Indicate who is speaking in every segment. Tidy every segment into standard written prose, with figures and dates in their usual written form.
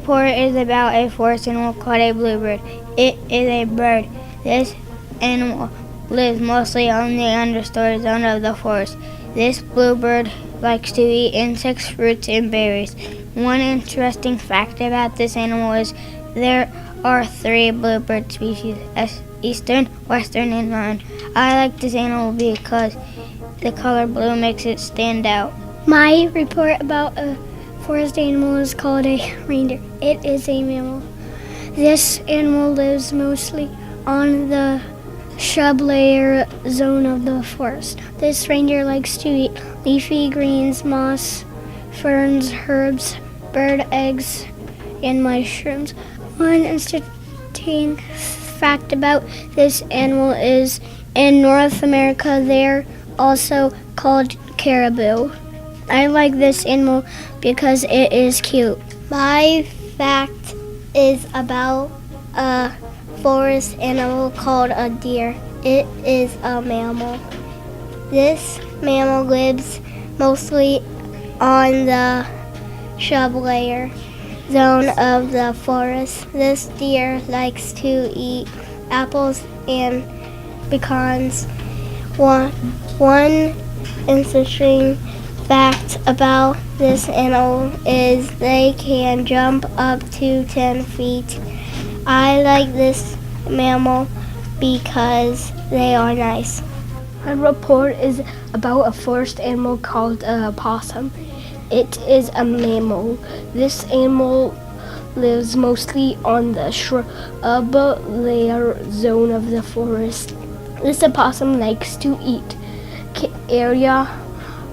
Speaker 1: report is about a forest animal called a bluebird. It is a bird. This animal lives mostly on the understory zone of the forest. This bluebird likes to eat insects, fruits, and berries. One interesting fact about this animal is there are 3 bluebird species: eastern, western, and northern. I like this animal because the color blue makes it stand out.
Speaker 2: My report about a forest animal is called a reindeer. It is a mammal. This animal lives mostly on the shrub layer zone of the forest. This reindeer likes to eat leafy greens, moss, ferns, herbs, bird eggs, and mushrooms. One interesting fact about this animal is in North America they're also called caribou. I like this animal because it is cute. My fact is about a forest animal called a deer. It is a mammal. This mammal lives mostly on the shrub layer zone of the forest. This deer likes to eat apples and pecans. One interesting fact about this animal is they can jump up to 10 feet. I like this mammal because they are nice.
Speaker 3: My report is about a forest animal called a possum. It is a mammal. This animal lives mostly on the shrub layer zone of the forest. This opossum likes to eat area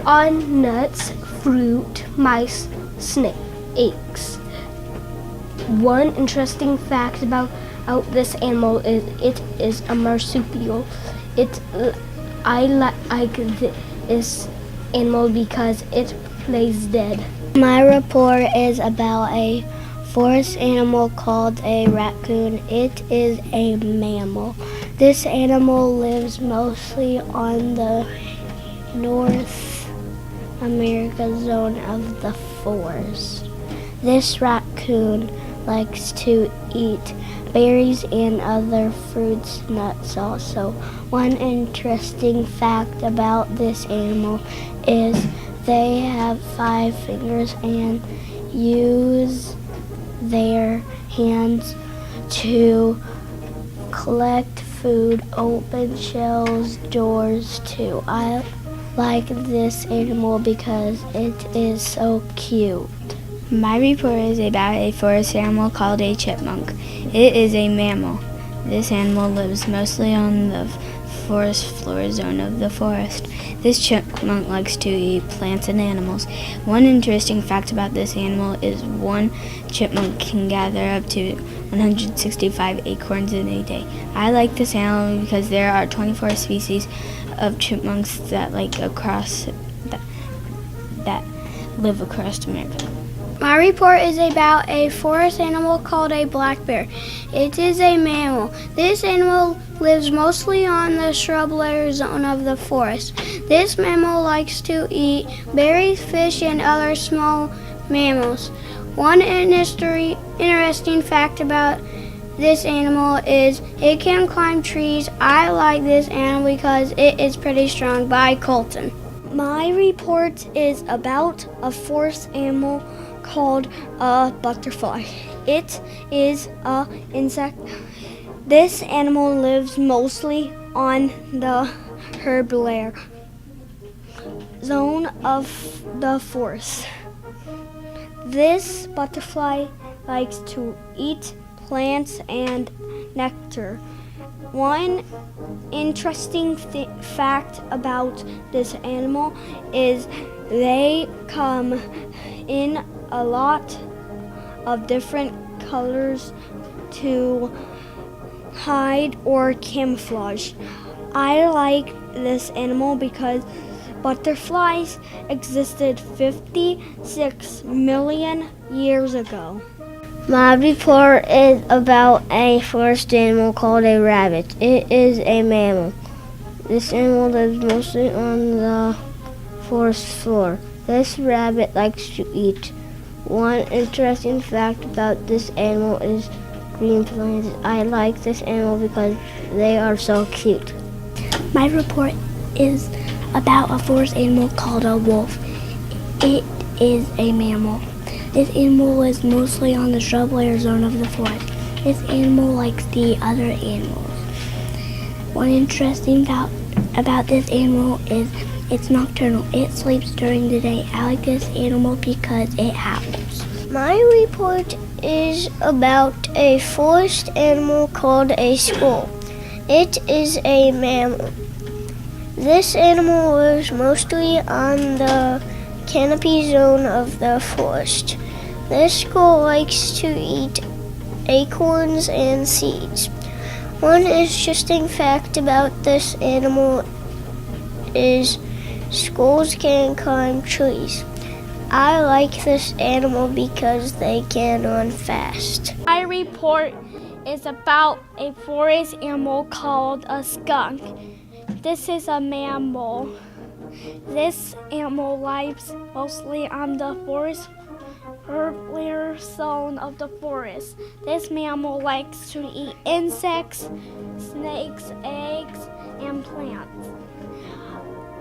Speaker 3: on nuts, fruit, mice, snakes. One interesting fact about this animal is it is a marsupial. I like this animal because it plays dead.
Speaker 2: My report is about a forest animal called a raccoon. It is a mammal. This animal lives mostly on the North America zone of the forest. This raccoon likes to eat berries and other fruits, nuts also. One interesting fact about this animal is they have 5 fingers and use their hands to collect food, open shells, doors too. I like this animal because it is so cute.
Speaker 1: My report is about a forest animal called a chipmunk. It is a mammal. This animal lives mostly on the forest floor zone of the forest. This chipmunk likes to eat plants and animals. One interesting fact about this animal is one chipmunk can gather up to 165 acorns in a day. I like this animal because there are 24 species of chipmunks that live across America.
Speaker 2: My report is about a forest animal called a black bear. It is a mammal. This animal lives mostly on the shrub layer zone of the forest. This mammal likes to eat berries, fish, and other small mammals. One interesting fact about this animal is it can climb trees. I like this animal because it is pretty strong. By Colton. My report is about a forest animal called a butterfly. It is an insect. This animal lives mostly on the herb layer zone of the forest. This butterfly likes to eat plants and nectar. One interesting fact about this animal is they come in a lot of different colors to hide or camouflage. I like this animal because butterflies existed 56 million years ago.
Speaker 1: My report is about a forest animal called a rabbit. It is a mammal. This animal lives mostly on the forest floor. This rabbit likes to eat
Speaker 4: One interesting fact about this animal is green plants. I like this animal because they are so cute.
Speaker 2: My report is about a forest animal called a wolf. It is a mammal. This animal lives mostly on the shrub layer zone of the forest. This animal likes the other animals. One interesting fact about this animal is it's nocturnal. It sleeps during the day. I like this animal because it howls.
Speaker 4: My report is about a forest animal called a squirrel. It is a mammal. This animal lives mostly on the canopy zone of the forest. This squirrel likes to eat acorns and seeds. One interesting fact about this animal is squirrels can climb trees. I like this animal because they can run fast.
Speaker 2: My report is about a forest animal called a skunk. This is a mammal. This animal lives mostly on the forest layer zone of the forest. This mammal likes to eat insects, snakes, eggs, and plants.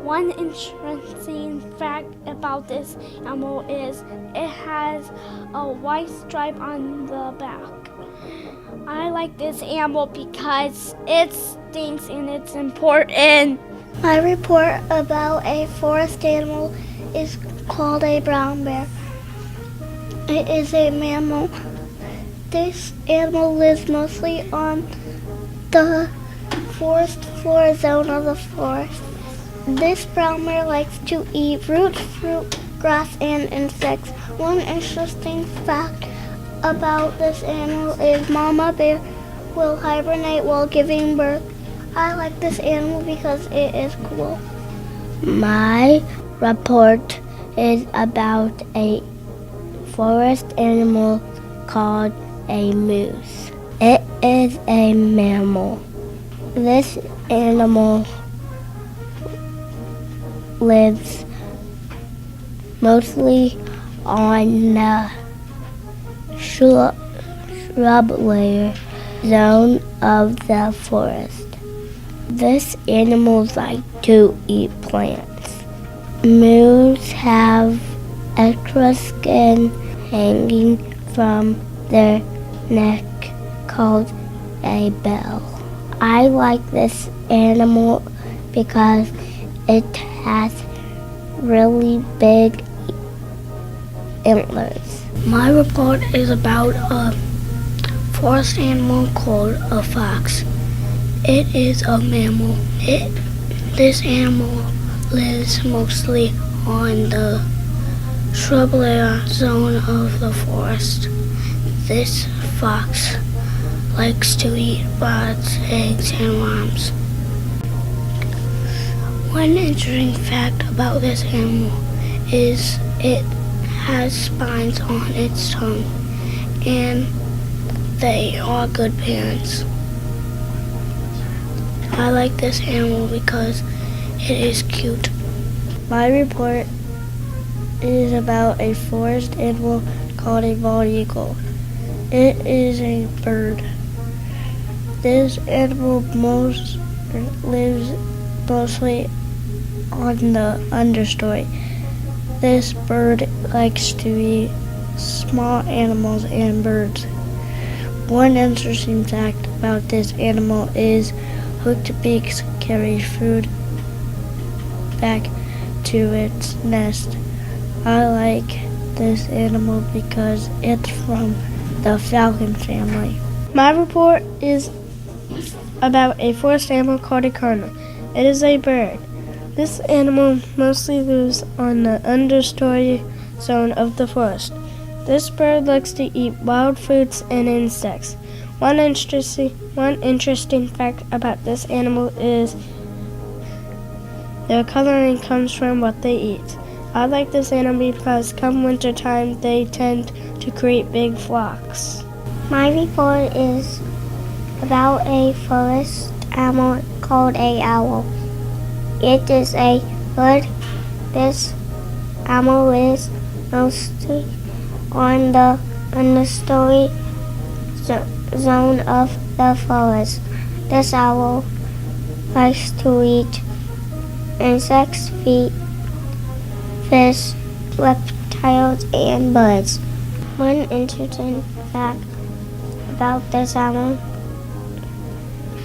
Speaker 2: One interesting fact about this animal is it has a white stripe on the back. I like this animal because it stinks and it's important.
Speaker 4: My report about a forest animal is called a brown bear. It is a mammal. This animal lives mostly on the forest floor zone of the forest. This brown bear likes to eat roots, fruit, grass, and insects. One interesting fact about this animal is mama bear will hibernate while giving birth. I like this animal because it is cool. My report is about a forest animal called a moose. It is a mammal. This animal lives mostly on the shrub layer zone of the forest. This animal likes to eat plants. Moose have extra skin hanging from their neck called a bell. I like this animal because it has really big antlers.
Speaker 2: My report is about a forest animal called a fox. It is a mammal. This animal lives mostly on the shrub layer zone of the forest. This fox likes to eat rods, eggs, and worms. One interesting fact about this animal is it has spines on its tongue, and they are good parents. I like this animal because it is cute.
Speaker 4: My report is about a forest animal called a bald eagle. It is a bird. This animal lives mostly on the understory. This bird likes to eat small animals and birds. One interesting fact about this animal is hooked beaks carry food back to its nest. I like this animal because it's from the falcon family.
Speaker 3: My report is about a forest animal called a cardinal. It is a bird. This animal mostly lives on the understory zone of the forest. This bird likes to eat wild fruits and insects. One interesting fact about this animal is their coloring comes from what they eat. I like this animal because come wintertime they tend to create big flocks.
Speaker 4: My report is about a forest animal called a owl. It is a bird. This animal lives mostly on the story zone of the forest. This owl likes to eat insects, fish, reptiles, and birds. One interesting fact about this owl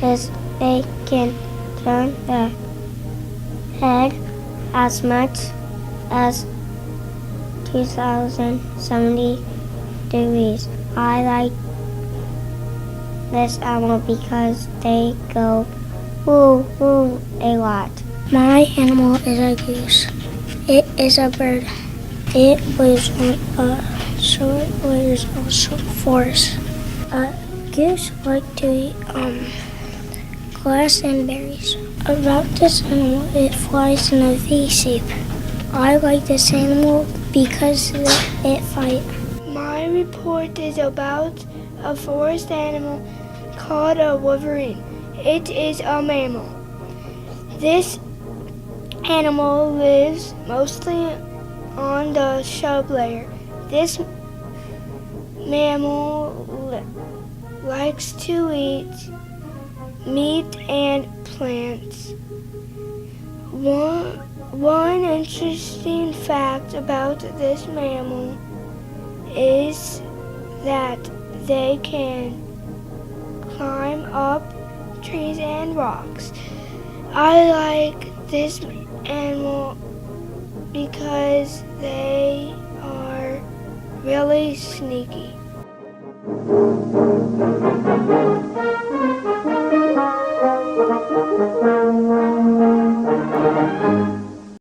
Speaker 4: is they can turn their head as much as 2,070 degrees. I like this animal because they go woo woo a lot.
Speaker 2: My animal is a goose. It is a bird. It lives on a short forest. A goose likes to eat grass and berries. About this animal, it flies in a V shape. I like this animal because it fights.
Speaker 3: My report is about a forest animal called a wolverine. It is a mammal. This animal lives mostly on the shrub layer. This mammal likes to eat meat and plants. One interesting fact about this mammal is that they can climb up trees and rocks. I like this animal because they are really sneaky.